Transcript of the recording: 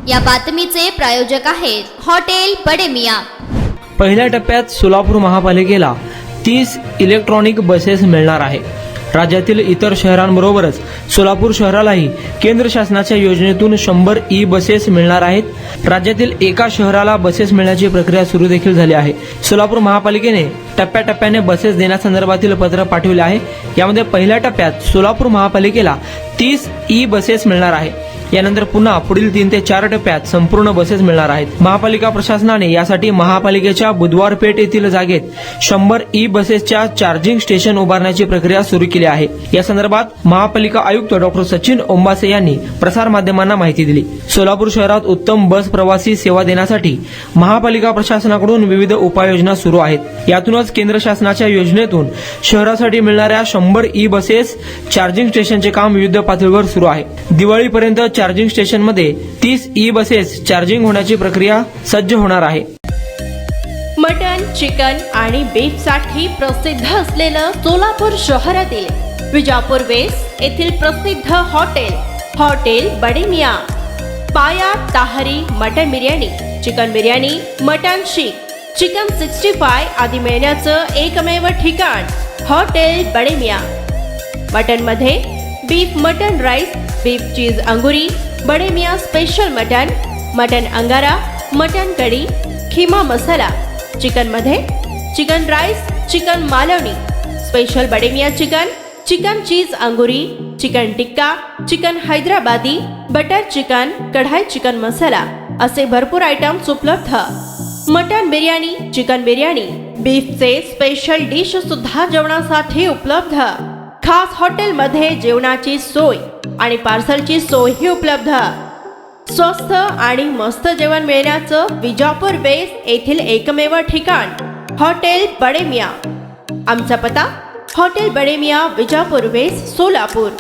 या बातमीचे प्रायोजक आहेत हॉटेल बडे मियां। पहिल्या टप्प्यात सोलापूर महापालिकेला 30 इलेक्ट्रॉनिक बसेस मिळणार आहे। राज्यातील इतर शहरांबरोबरच सोलापूर शहरालाही केंद्र शासनाच्या योजनेतून 100 ई बसेस मिळणार आहेत। राज्यातील एका शहराला बसेस मिळण्याची प्रक्रिया सुरू देखील झाली आहे। सोलापूर महापालिकेने टप्प्याटप्प्याने बसेस देण्यासंदर्भातील पत्र पाठवले आहे। यामध्ये पहिल्या टप्प्यात सोलापूर महापालिकेला 30 ई बसेस मिळणार आहे। यानंतर पुन्हा पुढील 3 ते 4 टप्प्यात संपूर्ण बसेस मिळणार आहेत। महापालिका प्रशासनाने यासाठी महापालिकेच्या बुधवारपेठ येथील जागेत 100 ई बसेसच्या चार्जिंग स्टेशन उभारण्याची प्रक्रिया सुरू केली आहे। या संदर्भात महापालिका आयुक्त डॉक्टर सचिन ओंबासे यांनी प्रसार माध्यमांना माहिती दिली। सोलापूर शहरात उत्तम बस प्रवासी सेवा देण्यासाठी महापालिका प्रशासनाकडून विविध उपाययोजना सुरू आहेत। यातूनच केंद्र शासनाच्या योजनेतून शहरासाठी मिळणाऱ्या 100 ई बसेस चार्जिंग स्टेशनचे काम विविध पातळीवर सुरू आहे। दिवाळीपर्यंत चार्जिंग स्टेशनमध्ये 30 ई बसेस चार्जिंग होण्याची प्रक्रिया सज्ज होणार आहे। मटन, चिकन आणि बीफ साठी प्रसिद्ध असलेलं सोलापूर शहरातील विजापूर वेस्ट येथील प्रसिद्ध hotel Bade Miyan. Paya tahari mutton biryani, chicken biryani, mutton seekh, chicken 65 आदी मिळण्याचं एकमेव ठिकाण हॉटेल बडे मियां। मटन मध्ये beef mutton rice, beef cheese angoori, Bade Miyan special mutton, mutton angara, mutton kadhi, keema masala. Chicken मध्ये chicken rice, chicken Malvani, special Bade Miyan chicken, chicken cheese angoori, chicken tikka, chicken Hyderabadi, butter chicken, kadai chicken masala असे भरपूर आयटम्स उपलब्ध। मटन बिर्याणी, चिकन बिर्याणी, बीफचे स्पेशल डिश सुद्धा जेवणासाठी उपलब्ध। खास हॉटेलमध्ये जेवणाची सोय आणि पार्सलची सोयही उपलब्ध। स्वस्त आणि मस्त जेवण मिळण्याचं विजापूर वेस्ट येथील एकमेव ठिकाण हॉटेल बडे मियां। आमचा पत्ता हॉटेल बडे मियां, विजापूर वेस्ट, सोलापूर।